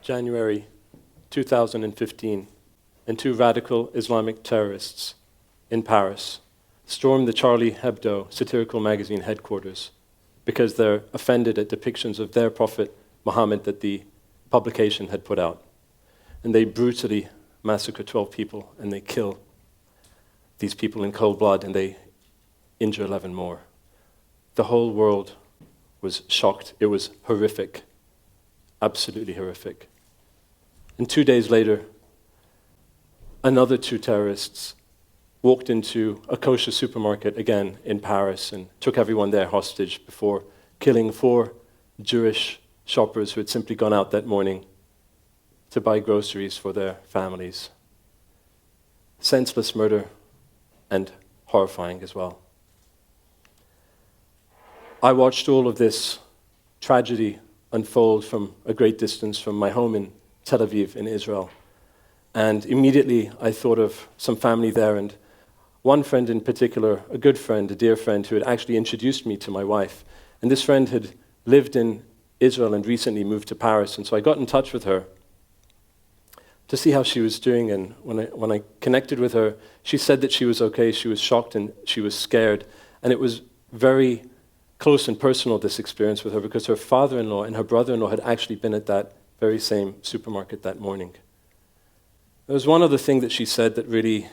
January 2015, and two radical Islamic terrorists in Paris stormed the Charlie Hebdo satirical magazine headquarters because they're offended at depictions of their prophet Muhammad that the publication had put out. And they brutally massacre 12 people, and they kill these people in cold blood, and they injure 11 more. The whole world was shocked. It was horrific, absolutely horrific. And 2 days later, another two terrorists walked into a kosher supermarket again in Paris and took everyone there hostage before killing 4 Jewish shoppers who had simply gone out that morning to buy groceries for their families. Senseless murder and horrifying as well. I watched all of this tragedy unfold from a great distance from my home in Tel Aviv in Israel. And immediately I thought of some family there, and one friend in particular, a good friend, a dear friend, who had actually introduced me to my wife. And this friend had lived in Israel and recently moved to Paris, and so I got in touch with her to see how she was doing. And when I connected with her, she said that she was okay, she was shocked and she was scared. And it was very close and personal, this experience with her, because her father-in-law and her brother-in-law had actually been at that very same supermarket that morning. There was one other thing that she said that really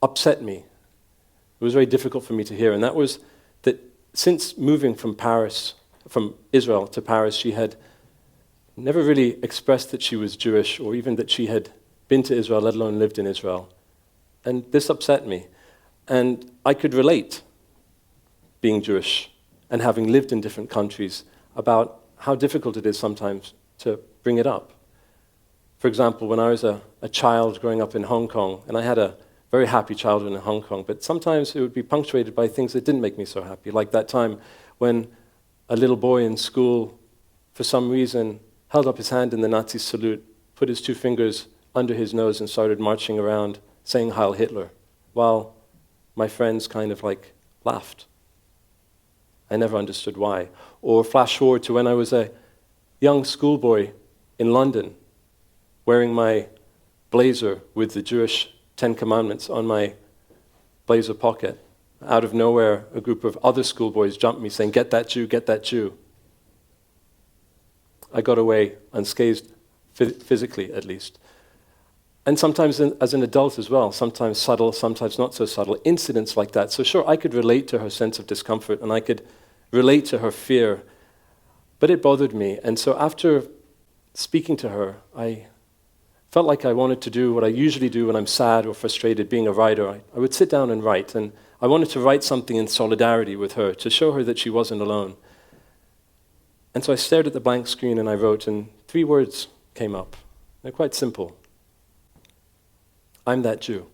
upset me. It was very difficult for me to hear, and that was that since moving from Israel to Paris, she had never really expressed that she was Jewish or even that she had been to Israel, let alone lived in Israel. And this upset me. And I could relate, being Jewish and having lived in different countries, about how difficult it is sometimes to bring it up. For example, when I was a child growing up in Hong Kong, and I had a very happy childhood in Hong Kong, but sometimes it would be punctuated by things that didn't make me so happy, like that time when a little boy in school, for some reason, held up his hand in the Nazi salute, put his 2 fingers under his nose and started marching around saying Heil Hitler, while my friends kind of laughed. I never understood why. Or flash forward to when I was a young schoolboy in London, wearing my blazer with the Jewish 10 Commandments on my blazer pocket. Out of nowhere, a group of other schoolboys jumped me saying, "Get that Jew, get that Jew." I got away unscathed, physically at least. And sometimes as an adult as well, sometimes subtle, sometimes not so subtle, incidents like that. So sure, I could relate to her sense of discomfort and I could relate to her fear, but it bothered me. And so after speaking to her, I felt like I wanted to do what I usually do when I'm sad or frustrated, being a writer. I would sit down and write, and I wanted to write something in solidarity with her, to show her that she wasn't alone. And so I stared at the blank screen and I wrote, and 3 words came up. They're quite simple. I'm that Jew.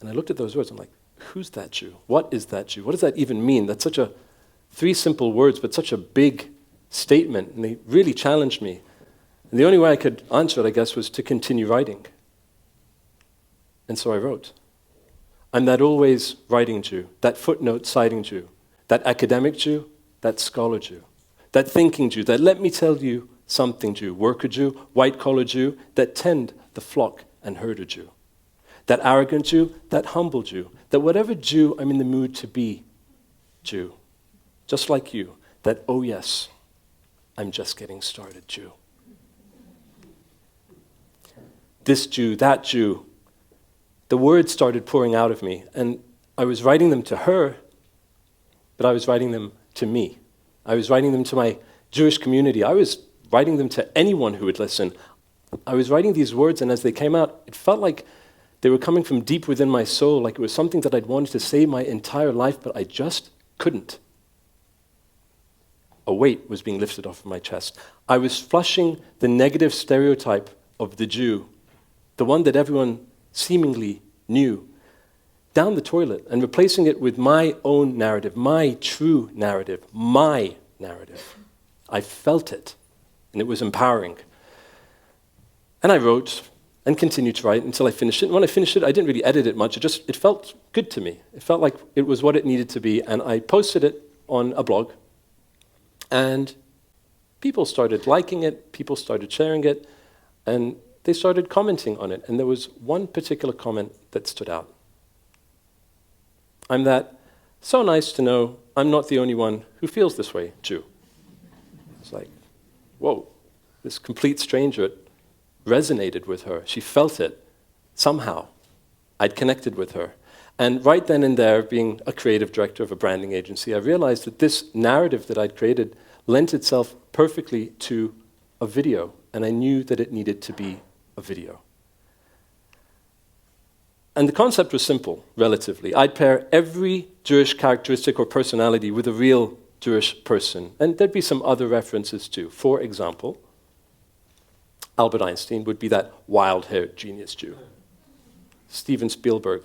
And I looked at those words, I'm like, who's that Jew? What is that Jew? What does that even mean? That's such 3 simple words, but such a big statement, and they really challenged me. And the only way I could answer it, I guess, was to continue writing. And so I wrote. I'm that always writing Jew, that footnote-citing Jew, that academic Jew, that scholar Jew, that thinking Jew, that let me tell you something Jew, worker Jew, white-collar Jew, that tend the flock and herder Jew, that arrogant Jew, that humble Jew, that whatever Jew I'm in the mood to be Jew, just like you, that, oh yes, I'm just getting started Jew. This Jew, that Jew, the words started pouring out of me, and I was writing them to her, but I was writing them to me. I was writing them to my Jewish community. I was writing them to anyone who would listen. I was writing these words, and as they came out, it felt like they were coming from deep within my soul, like it was something that I'd wanted to say my entire life, but I just couldn't. A weight was being lifted off of my chest. I was flushing the negative stereotype of the Jew, the one that everyone seemingly knew, down the toilet and replacing it with my own narrative, my true narrative, my narrative. I felt it, and it was empowering. And I wrote and continued to write until I finished it. And when I finished it, I didn't really edit it much. It felt good to me. It felt like it was what it needed to be. And I posted it on a blog. And people started liking it, people started sharing it, and they started commenting on it. And there was one particular comment that stood out. I'm that so nice to know I'm not the only one who feels this way, Jew. It's like, whoa, this complete stranger, it resonated with her. She felt it somehow. I'd connected with her. And right then and there, being a creative director of a branding agency, I realized that this narrative that I'd created lent itself perfectly to a video, and I knew that it needed to be a video. And the concept was simple, relatively. I'd pair every Jewish characteristic or personality with a real Jewish person, and there'd be some other references too. For example, Albert Einstein would be that wild-haired genius Jew. Steven Spielberg,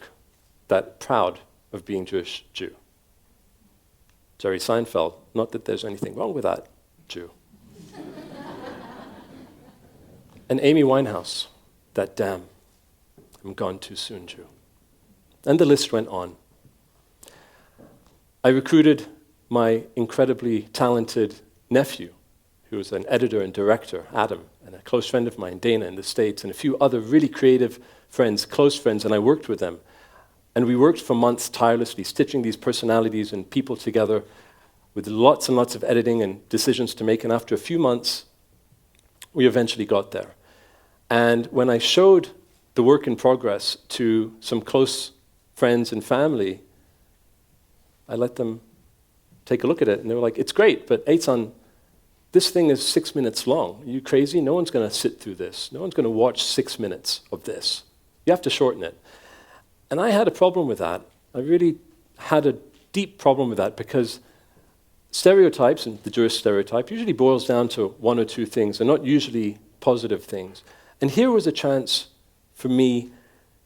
that proud of being Jewish Jew. Jerry Seinfeld, not that there's anything wrong with that Jew. And Amy Winehouse, that damn, I'm gone too soon Jew. And the list went on. I recruited my incredibly talented nephew, who was an editor and director, Adam, and a close friend of mine, Dana, in the States, and a few other really creative friends, close friends, and I worked with them. And we worked for months tirelessly, stitching these personalities and people together with lots and lots of editing and decisions to make. And after a few months, we eventually got there. And when I showed the work in progress to some close friends and family, I let them take a look at it. And they were like, it's great, but Eitan, this thing is 6 minutes long. Are you crazy? No one's going to sit through this. No one's going to watch 6 minutes of this. You have to shorten it. And I had a problem with that. I really had a deep problem with that because stereotypes, and the Jewish stereotype, usually boils down to one or two things, and not usually positive things. And here was a chance for me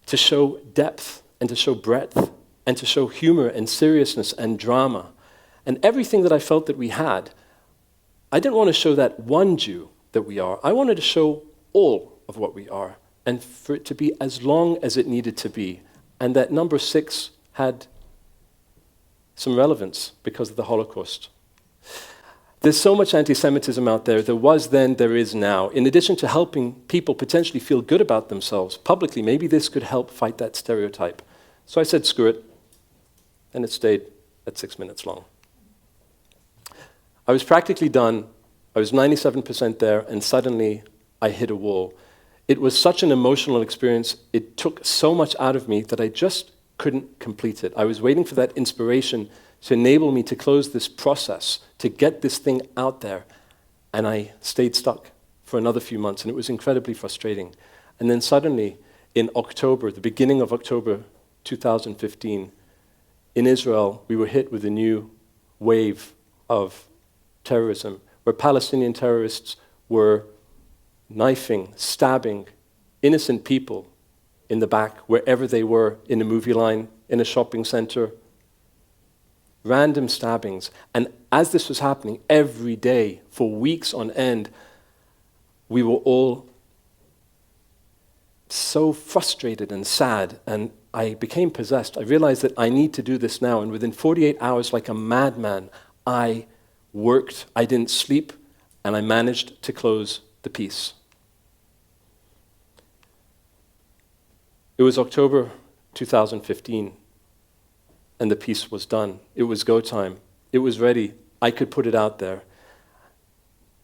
to show depth and to show breadth and to show humor and seriousness and drama. And everything that I felt that we had, I didn't want to show that one Jew that we are. I wanted to show all of what we are, and for it to be as long as it needed to be. And that number 6 had some relevance because of the Holocaust. There's so much anti-Semitism out there. There was then, there is now. In addition to helping people potentially feel good about themselves publicly, maybe this could help fight that stereotype. So I said, screw it. And it stayed at 6 minutes long. I was practically done. I was 97% there, and suddenly I hit a wall. It was such an emotional experience. It took so much out of me that I just couldn't complete it. I was waiting for that inspiration to enable me to close this process, to get this thing out there. And I stayed stuck for another few months, and it was incredibly frustrating. And then suddenly, in October, the beginning of October 2015, in Israel, we were hit with a new wave of terrorism, where Palestinian terrorists were knifing, stabbing innocent people in the back, wherever they were, in a movie line, in a shopping center. Random stabbings. And as this was happening every day, for weeks on end, we were all so frustrated and sad, and I became possessed. I realized that I need to do this now, and within 48 hours, like a madman, I worked, I didn't sleep, and I managed to close the piece. It was October 2015, and the piece was done. It was go time. It was ready. I could put it out there.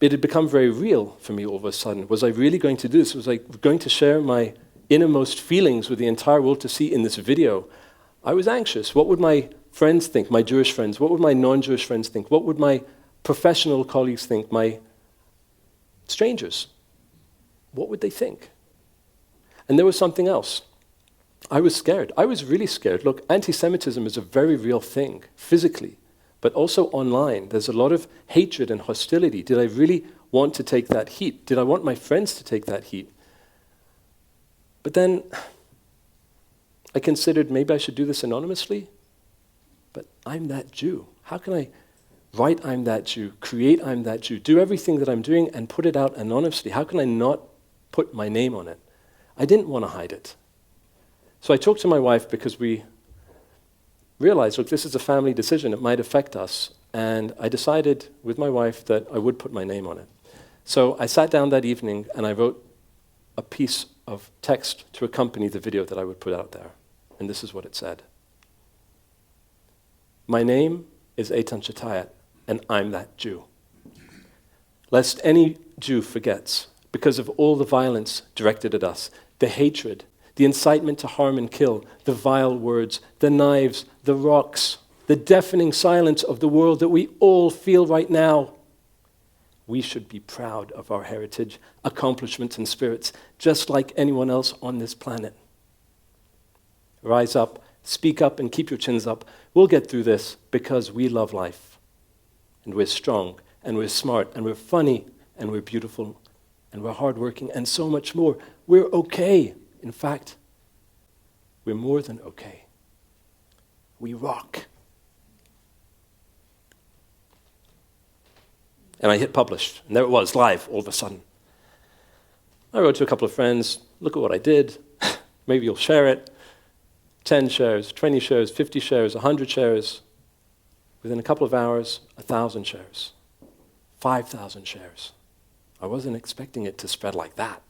It had become very real for me all of a sudden. Was I really going to do this? Was I going to share my innermost feelings with the entire world to see in this video? I was anxious. What would my friends think, my Jewish friends? What would my non-Jewish friends think? What would my professional colleagues think, my strangers? What would they think? And there was something else. I was scared. I was really scared. Look, anti-Semitism is a very real thing, physically, but also online. There's a lot of hatred and hostility. Did I really want to take that heat? Did I want my friends to take that heat? But then I considered maybe I should do this anonymously, but I'm that Jew. How can I write I'm that Jew, create I'm that Jew, do everything that I'm doing and put it out anonymously? How can I not put my name on it? I didn't want to hide it. So I talked to my wife because we realized, look, this is a family decision. It might affect us. and I decided with my wife that I would put my name on it. So I sat down that evening and I wrote a piece of text to accompany the video that I would put out there. And this is what it said. My name is Eitan Chitayat, and I'm that Jew. Lest any Jew forgets, because of all the violence directed at us, the hatred, the incitement to harm and kill, the vile words, the knives, the rocks, the deafening silence of the world that we all feel right now, we should be proud of our heritage, accomplishments, and spirits, just like anyone else on this planet. Rise up, speak up, and keep your chins up. We'll get through this because we love life. And we're strong, and we're smart, and we're funny, and we're beautiful, and we're hardworking, and so much more. We're okay. In fact, we're more than okay. We rock. And I hit publish, and there it was, live, all of a sudden. I wrote to a couple of friends, look at what I did, maybe you'll share it. 10 shares, 20 shares, 50 shares, 100 shares. Within a couple of hours, 1,000 shares, 5,000 shares. I wasn't expecting it to spread like that.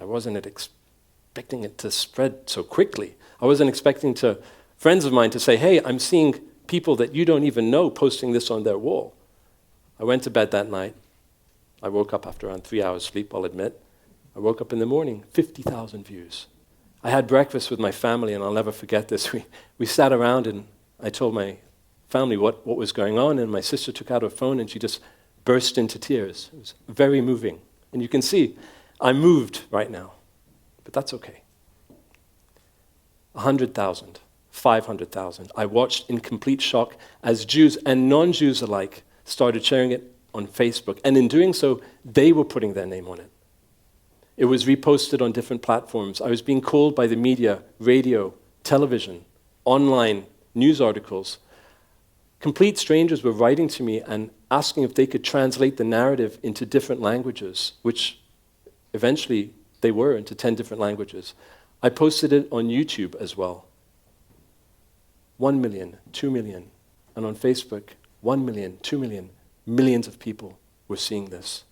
I wasn't expecting it to spread so quickly. I wasn't expecting friends of mine to say, hey, I'm seeing people that you don't even know posting this on their wall. I went to bed that night. I woke up after around 3 hours sleep, I'll admit. I woke up in the morning, 50,000 views. I had breakfast with my family, and I'll never forget this. We sat around, and I told my family what was going on, and my sister took out her phone, and she just burst into tears. It was very moving. And you can see, I'm moved right now, but that's okay. 100,000, 500,000. I watched in complete shock as Jews and non-Jews alike started sharing it on Facebook. And in doing so, they were putting their name on it. It was reposted on different platforms. I was being called by the media, radio, television, online news articles. Complete strangers were writing to me and asking if they could translate the narrative into different languages, which eventually they were into 10 different languages. I posted it on YouTube as well. 1 million, 2 million. And on Facebook, 1 million, 2 million, millions of people were seeing this.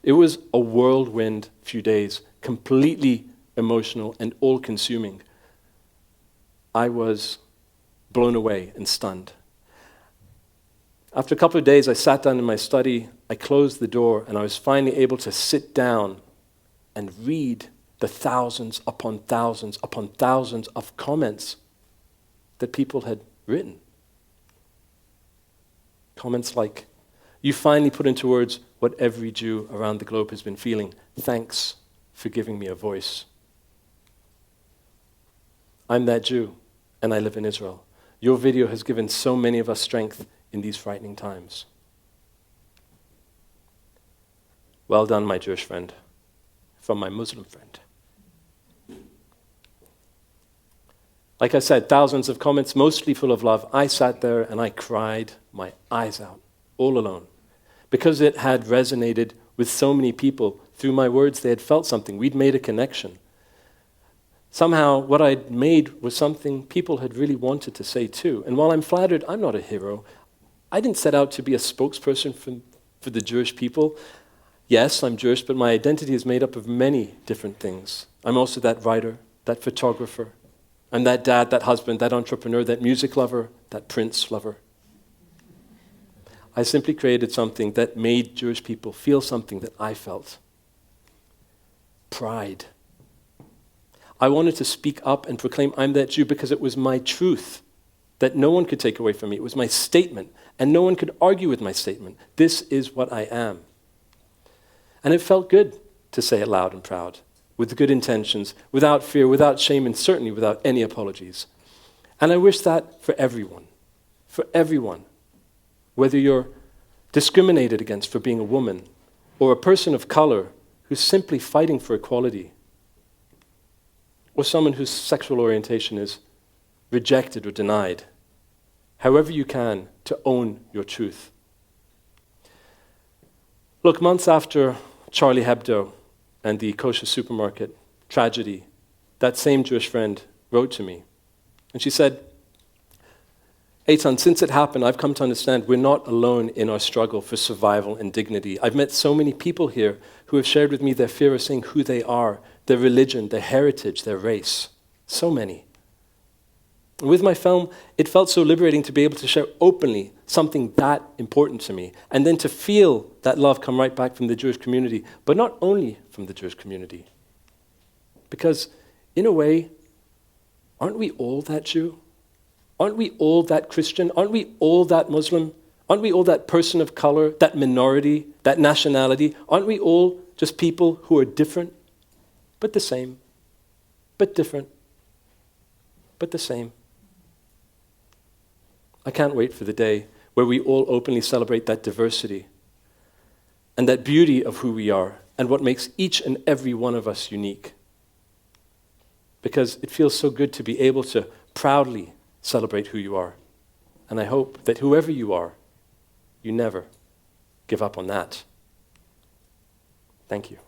It was a whirlwind few days, completely emotional and all-consuming. I was blown away and stunned. After a couple of days, I sat down in my study, I closed the door, and I was finally able to sit down and read the thousands upon thousands upon thousands of comments that people had written. Comments like, you finally put into words what every Jew around the globe has been feeling. Thanks for giving me a voice. I'm that Jew, and I live in Israel. Your video has given so many of us strength in these frightening times. Well done, my Jewish friend, from my Muslim friend. Like I said, thousands of comments, mostly full of love. I sat there and I cried my eyes out, all alone. Because it had resonated with so many people, through my words they had felt something. We'd made a connection. Somehow what I'd made was something people had really wanted to say too. And while I'm flattered, I'm not a hero. I didn't set out to be a spokesperson for the Jewish people. Yes, I'm Jewish, but my identity is made up of many different things. I'm also that writer, that photographer. I'm that dad, that husband, that entrepreneur, that music lover, that Prince lover. I simply created something that made Jewish people feel something that I felt. Pride. I wanted to speak up and proclaim I'm that Jew because it was my truth that no one could take away from me. It was my statement, and no one could argue with my statement. This is what I am. And it felt good to say it loud and proud, with good intentions, without fear, without shame, and certainly without any apologies. And I wish that for everyone. Whether you're discriminated against for being a woman, or a person of color who's simply fighting for equality, or someone whose sexual orientation is rejected or denied, however you can, to own your truth. Look, months after Charlie Hebdo and the kosher supermarket tragedy, that same Jewish friend wrote to me, and she said, Eitan, since it happened, I've come to understand we're not alone in our struggle for survival and dignity. I've met so many people here who have shared with me their fear of saying who they are, their religion, their heritage, their race. So many. And with my film, it felt so liberating to be able to share openly something that important to me, and then to feel that love come right back from the Jewish community, but not only from the Jewish community. Because, in a way, aren't we all that Jew? Aren't we all that Christian? Aren't we all that Muslim? Aren't we all that person of color, that minority, that nationality? Aren't we all just people who are different, but the same, but different, but the same? I can't wait for the day where we all openly celebrate that diversity and that beauty of who we are and what makes each and every one of us unique. Because it feels so good to be able to proudly celebrate who you are. And I hope that whoever you are, you never give up on that. Thank you.